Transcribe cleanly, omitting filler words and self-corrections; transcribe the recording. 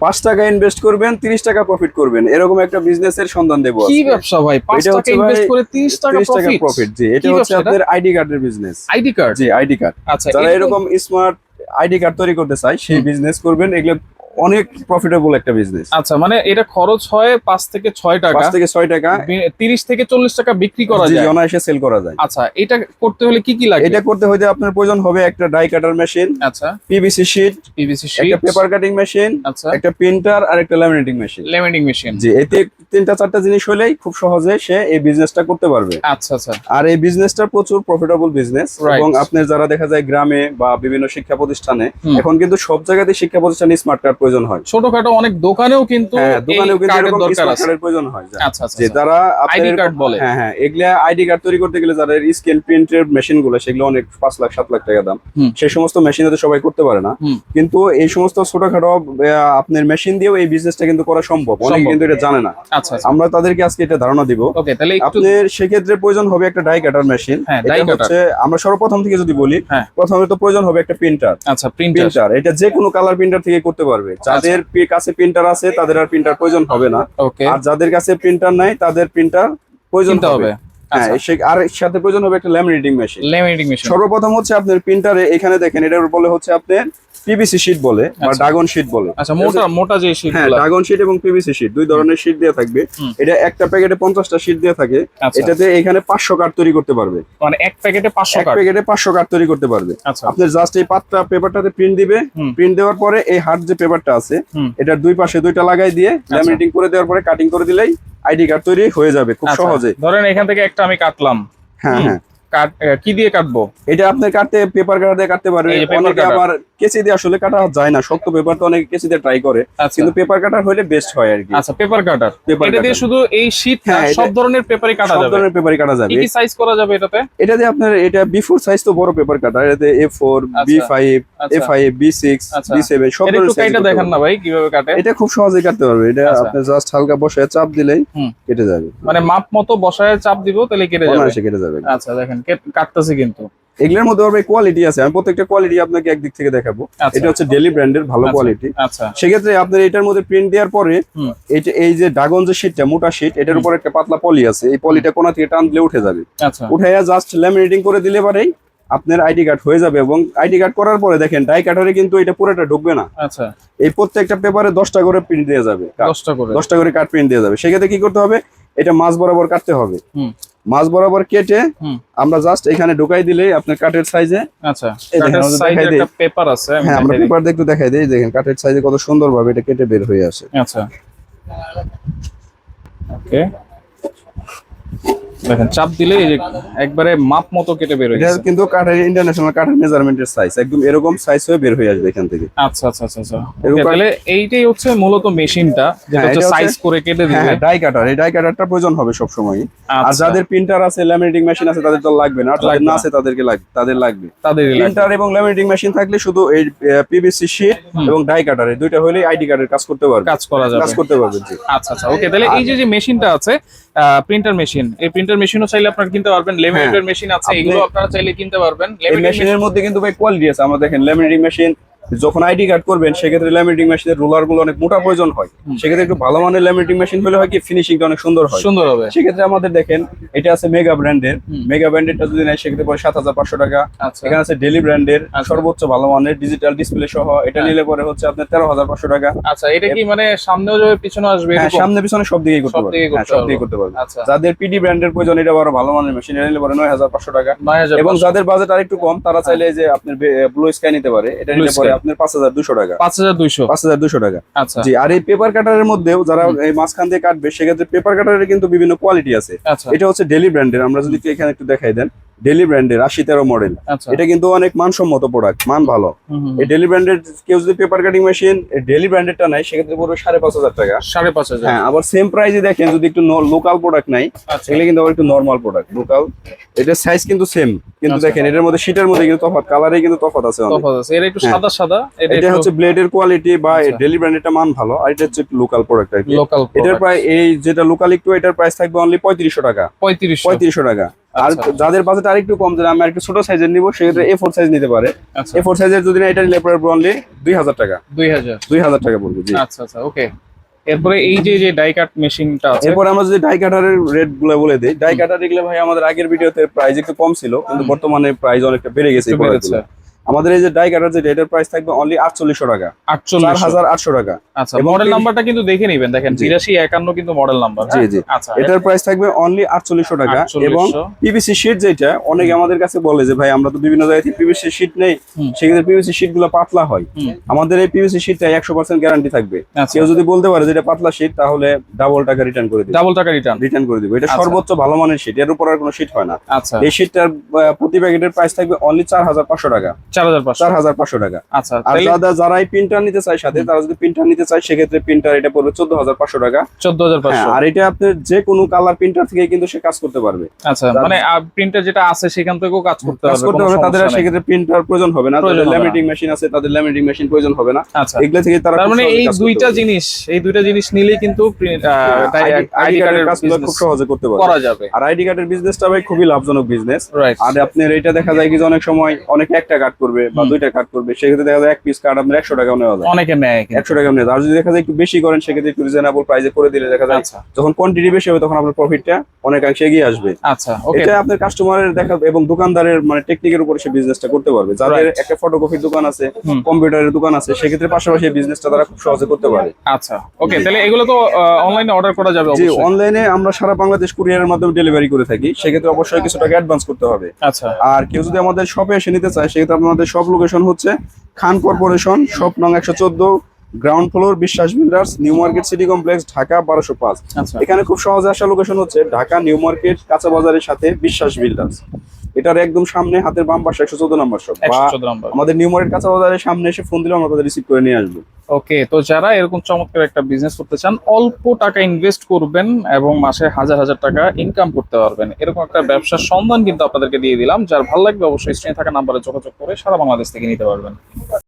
5 টাকা ইনভেস্ট করবেন 30 টাকা প্রফিট করবেন, এরকম একটা বিজনেসের সন্ধান দেবো। কি ব্যবসা ভাই? 5 টাকা ইনভেস্ট করে 30 টাকা প্রফিট? জি, এটা হচ্ছে আপনার আইডি কার্ডের বিজনেস। ID card? জি, আইডি কার্ড। আচ্ছা, যারা এরকম স্মার্ট আইডি কার্ড তৈরি করতে চায় সেই বিজনেস করবেন, এগুলো অনেক প্রফিটেবল একটা বিজনেস। আচ্ছা, মানে এটা খরচ হয় 5 থেকে 6 টাকা, 5 থেকে 6 টাকা, 30 থেকে 40 টাকা বিক্রি করা যায়। জি, অনায়াসে সেল করা যায়। আচ্ছা, এটা করতে হলে কি কি লাগে? এটা করতে হলে আপনার প্রয়োজন হবে একটা ডাই কাটার মেশিন, আচ্ছা, পিভিসি শীট, একটা পেপার কাটিং মেশিন, আচ্ছা, একটা প্রিন্টার আর একটা ল্যামিনেটিং মেশিন। ল্যামিনেটিং মেশিন, জি, এতে 3-4টা জিনিস হলেই খুব সহজে সে এই বিজনেসটা করতে পারবে। আচ্ছা আচ্ছা। আর এই বিজনেসটা প্রচুর প্রফিটেবল বিজনেস, এবং আপনার যারা দেখা যায় গ্রামে বা বিভিন্ন শিক্ষা প্রতিষ্ঠানে, এখন কিন্তু সব জায়গাতে শিক্ষা প্রতিষ্ঠানে স্মার্ট কার্ড প্রয়োজন হয়। ছোটখাটো অনেক দোকানেও কিন্তু এরকম স্মার্ট কার্ডের প্রয়োজন হয়। আচ্ছা আচ্ছা, যে যারা আইডি কার্ড বলে, হ্যাঁ, এগুলা আইডি কার্ড তৈরি করতে গেলে যারা স্ক্যান প্রিন্টের মেশিন গুলো, সেগুলো অনেক 5 লাখ 7 লাখ টাকা দাম। সেই সমস্ত মেশিনে তো সবাই করতে পারে না, কিন্তু এই সমস্ত ছোটখাটো আপনার মেশিন দিয়েও এই বিজনেসটা কিন্তু করা সম্ভব। অনেকে কিন্তু এটা জানে না। আচ্ছা, আমরা তাদেরকে আজকে এটা ধারণা দিব। ওকে, তাহলে আপনার সেক্ষেত্রে প্রয়োজন হবে একটা ডাই কাটার মেশিন। এটা হচ্ছে, আমরা সর্বপ্রথম থেকে যদি বলি, প্রথমে তো প্রয়োজন হবে একটা প্রিন্টার। আচ্ছা, প্রিন্টার এটা যে কোনো কালার প্রিন্টার থেকে করতে পারবে। যাদের কাছে প্রিন্টার আছে তাদের আর প্রিন্টার প্রয়োজন হবে না, আর যাদের কাছে প্রিন্টার নাই তাদের প্রিন্টার প্রয়োজন হবে। হ্যাঁ, আর সাথে প্রয়োজন হবে একটা ল্যামিনেটিং মেশিন। সর্বপ্রথম হচ্ছে আপনার প্রিন্টারে, এখানে দেখেন এটার বলে হচ্ছে আপনার পিভিসি শীট বলে বা ড্রাগন শীট বলে। আচ্ছা, মোটা যে শীট, হ্যাঁ, ড্রাগন শীট এবং পিভিসি শীট, দুই ধরনের শীট দেয়া থাকবে। এটা একটা প্যাকেটে 50টা শীট দেয়া থাকে। এটাতে এখানে 500 কার্ড তৈরি করতে পারবে। মানে এক প্যাকেটে 500 কার্ড তৈরি করতে পারবে। আপনি জাস্ট এই পাতটা পেপারটাতে প্রিন্ট দিবে, প্রিন্ট দেওয়ার পরে এই হার্ড যে পেপারটা আছে এটার দুই পাশে দুইটা লাগাই দিয়ে ল্যামিনেটিং করে দেওয়ার পরে কাটিং করে দিলেই আইডি কার্ড তৈরি হয়ে যাবে খুব সহজে। ধরেন এখান থেকে একটা আমি কাটলাম, হ্যাঁ হ্যাঁ, কি দিয়ে কাটবো? এটা আপনি কাটতে পেপার কাটার দিয়ে কাটতে পারবে। অনেকে আবার কেচি দিয়ে আসলে কাটা যায় না, শক্ত পেপার তো অনেকে কেচি দিয়ে ট্রাই করে, কিন্তু পেপার কাটার হলে বেস্ট হয় আর কি। আচ্ছা, পেপার কাটার, এটা দিয়ে শুধু এই শীট না, সব ধরনের পেপারই কাটা যাবে। সব ধরনের পেপারই কাটা যাবে। কি সাইজ করা যাবে এটাতে? এটাতে আপনার এটা B4 সাইজ তো বড় পেপার কাটার, এটাতে A4, B5, A5, B6, B7 সব ধরনের সাইজ। এটা দেখেন না ভাই কিভাবে কাটে। এটা খুব সহজেই কাটতে পারবে। এটা আপনি জাস্ট হালকা বসায় চাপ দিলেই কেটে যাবে। মানে মাপ মতো বসায় চাপ দিব তাহলে কেটে যাবে। কেটে যাবে। আচ্ছা, দেখেন কাটতেছে কিন্তু। এগুলোর মধ্যে আবার কোয়ালিটি আছে, আমি প্রত্যেকটা কোয়ালিটি আপনাকে একদিক থেকে দেখাবো। এটা হচ্ছে ডেলি ব্র্যান্ডের ভালো কোয়ালিটি। আচ্ছা, সেক্ষেত্রে আপনার এটার মধ্যে প্রিন্ট দেওয়ার পরে এই যে ড্রাগন যে শীটটা, মোটা শীট, এটার উপর একটা পাতলা পলি আছে, এই পলিটা কোণা থেকে টান দিলে উঠে যাবে। আচ্ছা, উঠাইয়া জাস্ট ল্যামিনেটিং করে দিলে পরেই আপনার আইডি কার্ড হয়ে যাবে। এবং আইডি কার্ড করার পরে দেখেন ডাই কাটারে কিন্তু এটা পুরোটা ঢুকবে না। আচ্ছা, এই প্রত্যেকটা পেপারে 10টা করে প্রিন্ট দেওয়া যাবে, 10টা করে কার্ড প্রিন্ট দেওয়া যাবে। সেক্ষেত্রে কি করতে হবে, এটা মাঝ বরাবর কাটতে হবে। মাঝ বরাবর কেটে আমরা জাস্ট এখানে ঢুকাই দিলেই আপনার কাটের সাইজে। আচ্ছা, কাটের সাইজে একটা পেপার আছে, হ্যাঁ, আমরা পেপার দিয়ে একটু দেখাই দেই। দেখেন কাটের সাইজে কত সুন্দরভাবে এটা কেটে বের হয়ে আসে। আচ্ছা, ওকে, দেখেন চাপ দিলে একবারে মাপ মতো কেটে বের হয়ে যাবে। এটা কিন্তু কাঠের ইন্টারন্যাশনাল কাঠের মেজারমেন্টের সাইজ, একদম এরকম সাইজ হয়ে বের হয়ে আসবে এখান থেকে। আচ্ছা আচ্ছা আচ্ছা, তাহলে এইটাই হচ্ছে মূলত মেশিনটা, যেটা হচ্ছে সাইজ করে কেটে দিবে। হ্যাঁ, ডাই কাটার, এই ডাই কাটারটা প্রয়োজন হবে সব সময়। আর যাদের প্রিন্টার আছে, ল্যামিনেটিং মেশিন আছে, তাদের তো লাগবে না। আর যাদের না আছে তাদের লাগবে। প্রিন্টার এবং ল্যামিনেটিং মেশিন থাকলে শুধু এই পিভিসি শীট এবং ডাই কাটার, এই দুইটা হলেই আইডি কার্ডের কাজ করতে পারবে, কাজ করতে পারবে। আচ্ছা আচ্ছা, ওকে, তাহলে এই যে মেশিনটা আছে প্রিন্টার মেশিন, এই প্রিন্টার মেশিনও চাইলে আপনারা কিনতে পারবেন। লেমিনেটর মেশিন আছে, এগুলো আপনারা চাইলে কিনতে পারবেন। এই মেশিনের মধ্যে কিন্তু ভাই কোয়ালিটি আছে। আমরা দেখেন ল্যামিনেটিং মেশিন যখন আইডি কার্ড করবেন, সেক্ষেত্রে ল্যামিনেটিং মেশিনের রোলার গুলো অনেক মোটা প্রয়োজন হয়। সেক্ষেত্রে একটু ভালো মানের ল্যামিনেটিং মেশিন হলে হয় কি ফিনিশিংটা অনেক সুন্দর হবে। সেক্ষেত্রে আমাদের দেখেন এটা আছে মেগা ব্র্যান্ডের। মেগা ব্র্যান্ডেরটা যদি নেয় সেক্ষেত্রে পরে 7500 টাকা। এখানে আছে ডেলি ব্র্যান্ডের সর্বোচ্চ ভালো মানের ডিজিটাল ডিসপ্লে সহ, এটা নিলে পরে হচ্ছে আপনার 13500 টাকা। আচ্ছা, এটা কি মানে সামনেও যাবে পিছনে আসবে? হ্যাঁ, সামনে পিছনে সব দিকেই করতে পারবে। হ্যাঁ, সব দিকেই করতে পারবে। যাদের পিডি ব্র্যান্ডের প্রয়োজন, এটা বড় ভালো মানের মেশিন, এটা নিলে পরে 9500 টাকা। এবং যাদের বাজেট আরেকটু কম, তারা চাইলে যে আপনার ব্লু স্কাই নিতে পারে, এটা নিলে পরে আপনার 5200 টাকা। 5200 টাকা। আচ্ছা, জি। আর এই পেপার কাটারের মধ্যেও যারা এই মাঝখান দিয়ে কাটবে, সেক্ষেত্রে পেপার কাটারের কিন্তু বিভিন্ন কোয়ালিটি আছে। এটা হচ্ছে ডেলি ব্র্যান্ডের, আমরা যদি এখানে একটু দেখাই দেন, ডেলি ব্র্যান্ডের 8013 মডেল। এটা কিন্তু অনেক মানসম্মত প্রোডাক্ট, মান ভালো। এই ডেলি ব্র্যান্ডের কেউ যদি পেপার কাটিং মেশিন ডেলি ব্র্যান্ডেরটা নাই, সেক্ষেত্রে পড়বে 5500 টাকা। 5500। হ্যাঁ, আবার সেম প্রাইসে দেখেন যদি একটু লোকাল প্রোডাক্ট নাই, সেগুলো কিন্তু আবার একটু নরমাল প্রোডাক্ট। লোকাল এটার সাইজ কিন্তু সেম, কিন্তু দেখেন এটার মধ্যে শীটের মধ্যে কিন্তু তফাৎ, কালারে কিন্তু তফাৎ আছে। এটা একটু সাদা সাদা, এটা হচ্ছে ব্লেডের কোয়ালিটি বা ডেলি ব্র্যান্ডেরটা মান ভালো, আর এটা হচ্ছে লোকাল প্রোডাক্ট আর কি। এটার প্রায় এই যেটা লোকাল একটু, এটার প্রাইস থাকবে অনলি 3500 টাকা। 3500 টাকা। আর আচ্ছা। যাদের বাজেট আরেকটু কম, যে আমি একটু ছোট সাইজের নিব, সেক্ষেত্রে A4 সাইজ নিতে পারে। আচ্ছা A4 সাইজের যদি না, এটা নিলে পরে অনলি 2000 টাকা, 2000। 2000 টাকা পড়বে। জি। আচ্ছা আচ্ছা, ওকে। এরপরে এই যে ডাই কাট মেশিনটা আছে, এরপর আমরা যদি ডাই কাটারের রেট গুলো বলে দিই, ডাই কাটার এগুলো ভাই আমাদের আগের ভিডিওতে প্রাইস একটু কম ছিল, কিন্তু বর্তমানে প্রাইস অনেকটা বেড়ে গেছে এই একটু বেড়েছে। প্রোডাক্টগুলো। আমাদের এই যে ডাই কাটার, যে এটার প্রাইস থাকবে অনলি 4800 টাকা, 4800। 4800 টাকা। আচ্ছা, এবং মডেল নাম্বারটা কিন্তু দেখে নেবেন, দেখেন জি। 8251 কিন্তু মডেল নাম্বার। জি জি। আচ্ছা, এটার প্রাইস থাকবে অনলি 4800 টাকা। 4800 এবং পিভিসি শীট, যেটা অনেকে আমাদের কাছে বলে যে ভাই আমরা তো বিভিন্ন জায়গা থেকে পিভিসি শীট নেই, সেক্ষেত্রে পিভিসি শীট গুলো পাতলা হয়। আমাদের এই পিভিসি শীটটা 100% গ্যারান্টি থাকবে। আচ্ছা। কেউ যদি বলতে পারে যে এটা পাতলা শীট, তাহলে ডাবল টাকা রিটার্ন করে দিবে, ডাবল টাকা রিটার্ন। রিটার্ন করে দিব। এটা আচ্ছা। সর্বোচ্চ ভালো মানের শীট, এর উপর আর কোনো শীট হয় না। আচ্ছা, এই শীটটার প্রতি প্যাকেটের প্রাইস থাকবে অনলি 4500 টাকা, 4500। 4500 টাকা। আচ্ছা, আর তাহলে যারা এই প্রিন্টার নিতে চায় সাথে, তারা যদি প্রিন্টার নিতে চায়, সেক্ষেত্রে প্রিন্টার এটা পড়বে 14500 টাকা। 14500। আর এটা আপনার যে কোনো কালার প্রিন্টার থেকে কিন্তু সে কাজ করতে পারবে। আচ্ছা, মানে প্রিন্টার যেটা আছে সেখান থেকেও কাজ করতে কাজ পারবে, করতে কোনো হবে, তাদের সমস্যা আর নেই। সেক্ষেত্রে প্রিন্টার প্রয়োজন হবে না। প্রয়োজন যাদের হবে না। ল্যামিনেটিং মেশিন আছে, তাদের ল্যামিনেটিং মেশিন প্রয়োজন হবে না। আচ্ছা, এগুলা থেকে তারা তার খুব মানে সহজে এই কাজ করতে দুইটা পারবে। জিনিস, এই দুইটা জিনিস নিলেই কিন্তু আইডি কার্ডের কাজগুলো খুব সহজে করতে পারবে। করা যাবে। আর আইডি কার্ডের বিজনেসটা ভাই খুবই লাভজনক বিজনেস। রাইট। আর আপনার এটা দেখা যায় কি যে অনেক সময় অনেকে একটা কার্ড করবে বা দুইটা কার্ড করবে, সেক্ষেত্রে দেখা যায় এক পিস কার্ড আপনার 100 টাকা নেওয়া যায়, অনেকে নেয় কিন্তু। 100 টাকা নেওয়া যায়। আর যদি দেখা যায় একটু বেশি করেন, সেক্ষেত্রে একটু রিজনেবল প্রাইসে করে দিলে দেখা যায় আচ্ছা। যখন কোয়ান্টিটি বেশি হবে, তখন আপনার প্রফিটটা অনেকাংশে এগিয়ে আসবে। আচ্ছা, ওকে। এটা আপনার কাস্টমারের দেখা এবং দোকানদারের মানে টেকনিকের উপর সে বিজনেসটা করতে পারবে। যাদের Right. একটা ফটোকপির দোকান আছে, কম্পিউটারের দোকান আছে, সেক্ষেত্রে পাশাপাশি এই বিজনেসটা তারা খুব সহজে করতে পারে। আচ্ছা, ওকে। তাহলে এগুলো তো অনলাইনে অর্ডার করা যাবে জি, অবশ্যই। অনলাইনে আমরা সারা বাংলাদেশ কুরিয়ারের মাধ্যমে ডেলিভারি করে থাকি, সেক্ষেত্রে অবশ্যই কিছু টাকা অ্যাডভান্স করতে হবে। আচ্ছা, আর কেউ যদি আমাদের শপে এসে নিতে চায়, সেক্ষেত্রে আমাদের শপ লোকেশন হচ্ছে খান কর্পোরেশন, শপ নং 114, গ্রাউন্ড ফ্লোর, বিশ্বাস builders, new market city complex, Dhaka 1205। আচ্ছা। এখানে খুব সহজে আসা লোকেশন হচ্ছে ঢাকা নিউ মার্কেট কাঁচা বাজারের সাথে বিশ্বাস বিল্ডার্স, এটার একদম সামনে হাতের বাম পাশে 114 নম্বর শপ। বা 114 নাম্বার। আমাদের নিউ মার্কেট কাঁচা বাজারের সামনে এসে ফোন দিলে আমরা তাদের রিসিভ করে নিয়ে আসবো। ওকে, তো যারা এরকম চমৎকার একটা বিজনেস করতে চান, অল্প টাকা ইনভেস্ট করবেন এবং মাসে হাজার হাজার টাকা ইনকাম করতে পারবেন, এরকম একটা ব্যবসার সন্ধান কিন্তু আপনাদেরকে দিয়ে দিলাম। যার ভালো লাগবে অবশ্যই স্ক্রিনে থাকা নাম্বারে যোগাযোগ করে সারা বাংলাদেশ থেকে নিতে পারবেন।